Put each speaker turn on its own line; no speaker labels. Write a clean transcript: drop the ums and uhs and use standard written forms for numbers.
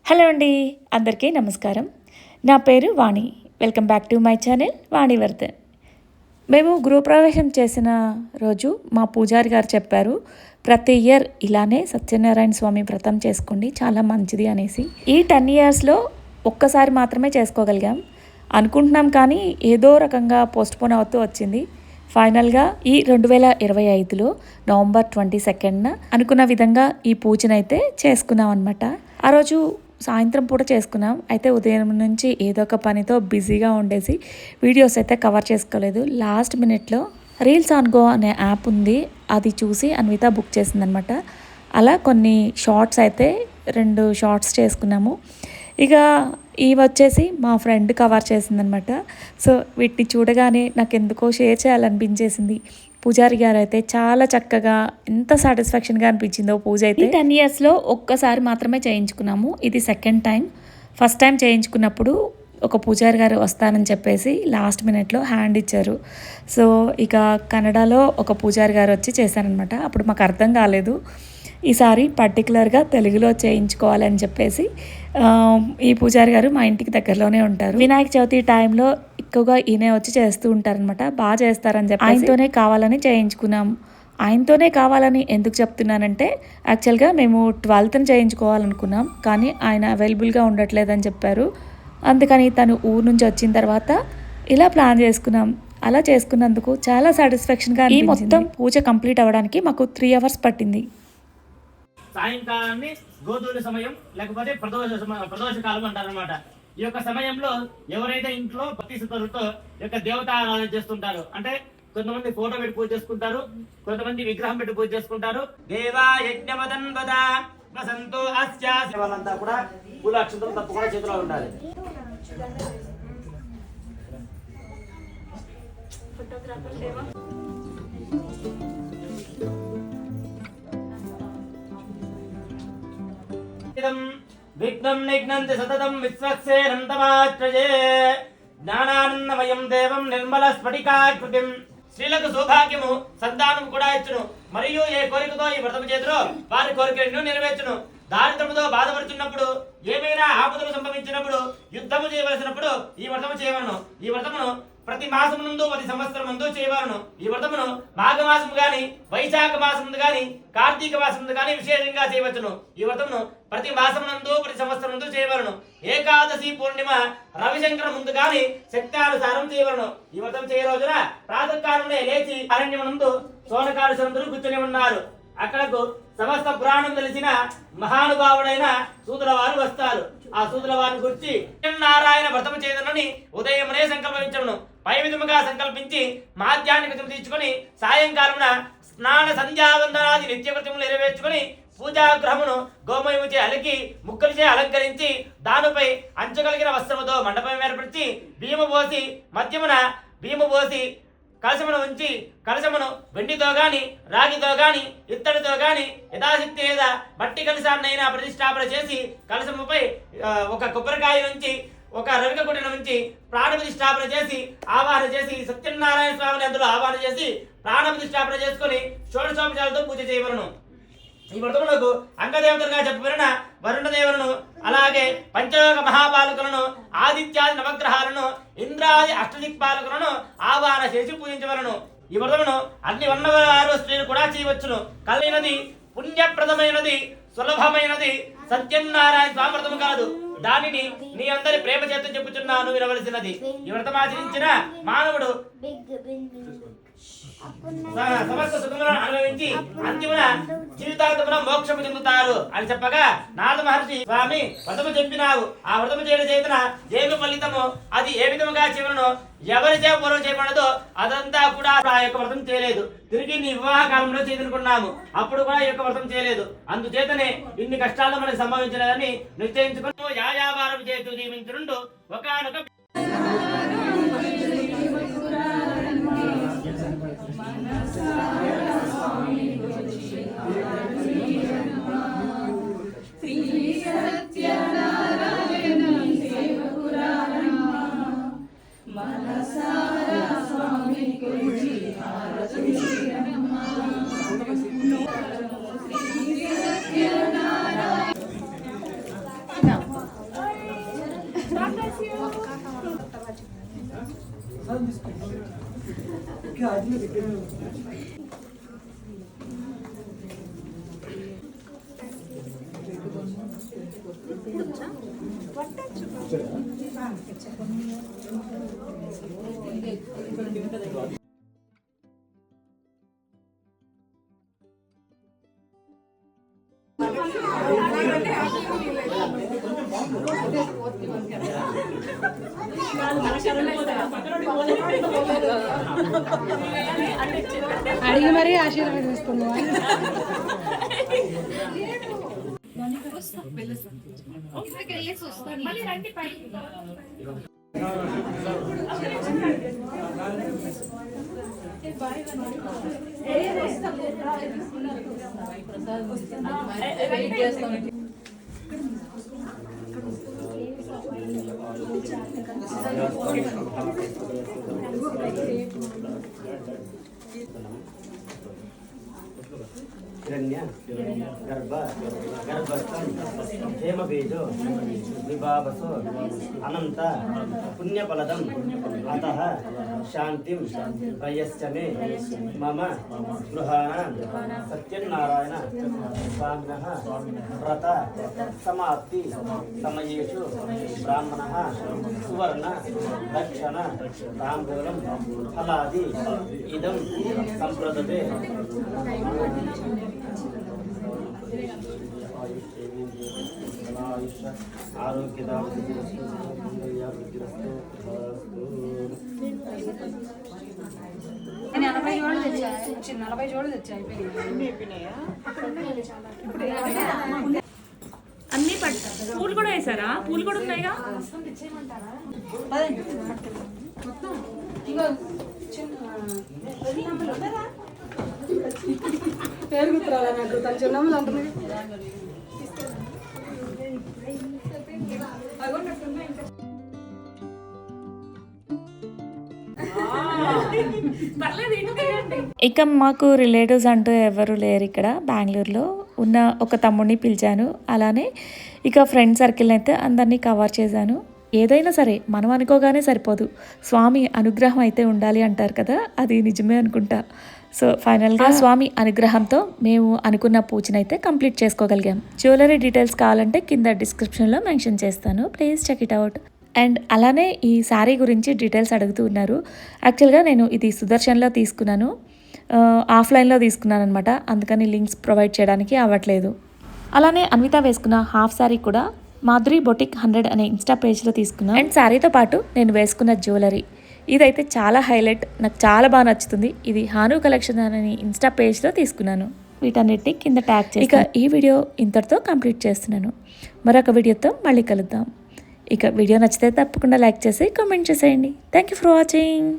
Hello అండి, అందరికీ నమస్కారం. నా పేరు Vani. Welcome back to my channel Vanivardhan. మేము గృహప్రవేశం చేసిన రోజు మా పూజారి గారు చెప్పారు, ప్రతి ఇయర్ ఇలానే సత్యనారాయణ స్వామి వ్రతం చేసుకోండి, చాలా మంచిది అనేసి. ఈ 10 ఇయర్స్లో ఒక్కసారి మాత్రమే చేసుకోగలిగాం అనుకుంటున్నాం, కానీ ఏదో రకంగా పోస్ట్పోన్ అవుతూ వచ్చింది. ఫైనల్గా ఈ 2025లో నవంబర్ 22న అనుకున్న విధంగా ఈ పూజనైతే చేసుకున్నాం అనమాట. ఆ రోజు సాయంత్రం పూట చేసుకున్నాం. అయితే ఉదయం నుంచి ఏదో ఒక పనితో బిజీగా ఉండేసి వీడియోస్ అయితే కవర్ చేసుకోలేదు. లాస్ట్ మినిట్లో రీల్స్ ఆన్ గో అనే యాప్ ఉంది, అది చూసి అన్విత బుక్ చేసిందనమాట. అలా కొన్ని షార్ట్స్ అయితే 2 షార్ట్స్ చేసుకున్నాము. ఇక ఇవి వచ్చేసి మా ఫ్రెండ్ కవర్ చేసిందనమాట. సో వీటిని చూడగానే నాకు ఎందుకో షేర్ చేయాలనిపించేసింది. పూజారి గారు అయితే చాలా చక్కగా, ఎంత సాటిస్ఫాక్షన్గా అనిపించిందో పూజ అయితే. 10 ఇయర్స్లో ఒక్కసారి మాత్రమే చేయించుకున్నాము, ఇది సెకండ్ టైం. ఫస్ట్ టైం చేయించుకున్నప్పుడు ఒక పూజారి గారు వస్తానని చెప్పేసి లాస్ట్ మినిట్లో హ్యాండ్ ఇచ్చారు. సో ఇక కన్నడలో ఒక పూజారి గారు వచ్చి చేశారనమాట. అప్పుడు మాకు అర్థం కాలేదు. ఈసారి పర్టికులర్గా తెలుగులో చేయించుకోవాలని చెప్పేసి ఈ పూజారి గారు మా ఇంటికి దగ్గరలోనే ఉంటారు. వినాయక చవితి టైంలో ఎక్కువగా ఈయన వచ్చి చేస్తూ ఉంటారనమాట. బాగా చేస్తారని చెప్పి ఆయనతోనే కావాలని చేయించుకున్నాం. ఆయనతోనే కావాలని ఎందుకు చెప్తున్నానంటే, యాక్చువల్గా మేము 12th చేయించుకోవాలనుకున్నాం, కానీ ఆయన అవైలబుల్గా ఉండట్లేదని చెప్పారు. అందుకని తను ఊరు నుంచి వచ్చిన తర్వాత ఇలా ప్లాన్ చేసుకున్నాం. అలా చేసుకున్నందుకు చాలా సాటిస్ఫాక్షన్గా ఈ మొత్తం పూజ కంప్లీట్ అవ్వడానికి మాకు 3 hours పట్టింది.
సాయంకాలాన్ని గోధుల సమయం లేకపోతే ప్రదోష కాలం అంటారనమాట. ఈ యొక్క సమయంలో ఎవరైతే ఇంట్లో భక్తి శ్రద్ధలతో యొక్క దేవత ఆరాధన చేస్తుంటారు, అంటే కొంతమంది ఫోటో పెట్టి పూజ చేసుకుంటారు, కొంతమంది విగ్రహం పెట్టి పూజ చేసుకుంటారు. దేవా యజ్ఞవదన్ వద వసంతో అస్య వాళ్ళంతా కూడా పూల అక్షంతలు తప్పకుండా చేతిలో ఉండాలి. విఘ్నం నిఘ్నంతి సతతం విశ్వక్సేనంతమాత్రజే జ్ఞానానందమయం దేవం నిర్మల స్ఫటికాకృతిం. స్త్రీలకు సౌభాగ్యము, సంతానం కూడా ఇచ్చును, మరియు ఏ కోరికతో ఈ వ్రతము చేతులో వారి కోరికలను నెరవేర్చును. దారిద్రముతో బాధపడుతున్నప్పుడు, ఏమైనా ఆపదలు సంభవించినప్పుడు, యుద్ధము చేయవలసినప్పుడు ఈ వ్రతము చేయవలను. ఈ వ్రతమును ప్రతి మాసం నందు 10 సంవత్సరం ముందు చేయవలను. ఈ వ్రతమును మాఘమాసం గాని, వైశాఖ మాసం గాని, కార్తీక మాసం గాని విశేషంగా చేయవచ్చును. ఈ వ్రతమును ప్రతి మాసం నందు 10 సంవత్సరం ముందు చేయవలను. ఏకాదశి పూర్ణిమ రవిశంకర ముందు గాని శక్తానుసారం చేయవలను. ఈ వ్రతం చేయ రోజున ప్రాతకాలమే లేచి అరణ్యమునందు సోనకాలుషంతులు కూర్చొని ఉన్నారు. అక్కడకు సమస్త పురాణం తెలిసిన మహానుభావుడైన సూదుల వారు వస్తారు. ఆ సూదుల వారిని గురించి నారాయణ వ్రతము చేయదనని ఉదయమునే సంకల్పించను. పై విధముగా సంకల్పించి మాధ్యాన్ని వ్రతం తీర్చుకొని సాయంకాలమున స్నాన సంధ్యావందనాది నిత్యకృత్యములు నెరవేర్చుకొని పూజాగృహమును గోమయముచే అలికి ముక్కలచే అలంకరించి దానిపై అంచుకలిగిన వస్త్రముతో మండపం ఏర్పరిచి బియ్యము పోసి కలశమును ఉంచి, కలశమును వెండితో గాని, రాగితో గాని, ఇత్తడితో గాని యథాశక్తి లేదా మట్టి కలశాన్నైనా ప్రతిష్టాపన చేసి కలశముపై ఒక కొబ్బరికాయ నుంచి, ఒక రవిక గుడిన నుంచి ప్రాణ ప్రతిష్టాపన చేసి ఆవాహన చేసి సత్యనారాయణ స్వామిని అందులో ఆవాహన చేసి ప్రాణ ప్రతిష్టాపన చేసుకుని షోడశోపచారాలతో పూజ చేయవలను. ఈ వ్రతములకు అంగదేవతలుగా చెప్పబడిన వరుణదేవులను, అలాగే పంచలోక మహాపాలకులను, ఆదిత్యాది నవగ్రహాలను, ఇంద్రాది అష్టదిక్పాలకులను ఆవాహన చేసి పూజించవలను. ఈ వ్రతమును అన్ని వర్ణవారు స్త్రీలు కూడా చేయవచ్చును. కలిగినది పుణ్యప్రదమైనది, సులభమైనది సత్యనారాయణ స్వామి వ్రతము కాదు. దానిని నీ అందరి ప్రేమ చేత చెప్పుచున్నాను, వినవలసినది. ఈ వ్రతమాచరించిన మానవుడు సమస్త సుఖములను అనుభవించి అంతిమున జీవితాంతమున మోక్షము చెందుతారు అని చెప్పగా, నారద మహర్షి, స్వామి వ్రతము చెప్పినావు, ఆ వ్రతము చేయడం చేతన ఏమి ఫలితమో, అది ఏ విధముగా చేయవలనో, ఎవరి పూర్వం చేయబడదో అదంతా కూడా ఆ యొక్క వ్రతం చేయలేదు. తిరిగి నీ వివాహ కాలంలో చేయదనుకున్నాము, అప్పుడు కూడా ఈ యొక్క వ్రతం చేయలేదు. అందుచేతనే ఇన్ని కష్టాలు మనకు సంభవించినదని నిశ్చయించుకుని యాయావారం చేతు జీవించుండు ఒకనొక
అడిగి మరీ ఆశీర్వాదం తీసుకున్నావా?
हिरण्य गर्भ गर्भस्थं हेमबीजो विभावसो अनंत पुण्यफलदम् अतः शांतिं प्रयश्च मे मम गृहाणां सत्यनारायण स्वामिनः व्रत समाप्ति समयेषु ब्राह्मणः सुवर्ण दक्षिण ताम्बूलं फलादि इदं संप्रदते
నలభై జోళ్ళు తెచ్చా
అన్నీ పూలు కూడా వేసారా? పూలు కూడా ఉన్నాయిగా.
పేరు గుర్తురాలా నాకు, తన చిన్నమ్మలు అంటుంది.
ఇక మాకు రిలేటివ్స్ అంటూ ఎవరు లేరు ఇక్కడ బెంగళూరులో. ఉన్న ఒక తమ్ముడిని పిలిచాను. అలానే ఇక ఫ్రెండ్ సర్కిల్ని అయితే అందరినీ కవర్ చేశాను. ఏదైనా సరే మనం అనుకోగానే సరిపోదు, స్వామి అనుగ్రహం అయితే ఉండాలి అంటారు కదా, అది నిజమే అనుకుంటా. సో ఫైనల్గా స్వామి అనుగ్రహంతో మేము అనుకున్న పూజనైతే కంప్లీట్ చేసుకోగలిగాం. జ్యువెలరీ డీటెయిల్స్ కావాలంటే కింద డిస్క్రిప్షన్లో మెన్షన్ చేస్తాను, please check it out. And అలానే ఈ శారీ గురించి డీటెయిల్స్ అడుగుతూ ఉన్నారు. యాక్చువల్గా నేను ఇది సుదర్శన్లో తీసుకున్నాను, ఆఫ్లైన్లో తీసుకున్నాను అనమాట. అందుకని లింక్స్ ప్రొవైడ్ చేయడానికి అవ్వట్లేదు. అలానే అన్విత వేసుకున్న హాఫ్ శారీ కూడా మాధురి బొటిక్ 100 అనే ఇన్స్టా పేజ్లో తీసుకున్నాను. అండ్ శారీతో పాటు నేను వేసుకున్న జ్యువెలరీ ఇదైతే చాలా హైలైట్, నాకు చాలా బాగా నచ్చుతుంది. ఇది హాను కలెక్షన్ అనే ఇన్స్టా పేజ్లో తీసుకున్నాను. వీటన్నిటిని కింద ట్యాగ్ చేసి ఇక ఈ వీడియో ఇంతటితో కంప్లీట్ చేస్తున్నాను. మరొక వీడియోతో మళ్ళీ కలుద్దాం. ఇక వీడియో నచ్చితే తప్పకుండా లైక్ చేసి కామెంట్ చేసేయండి. Thank you for watching.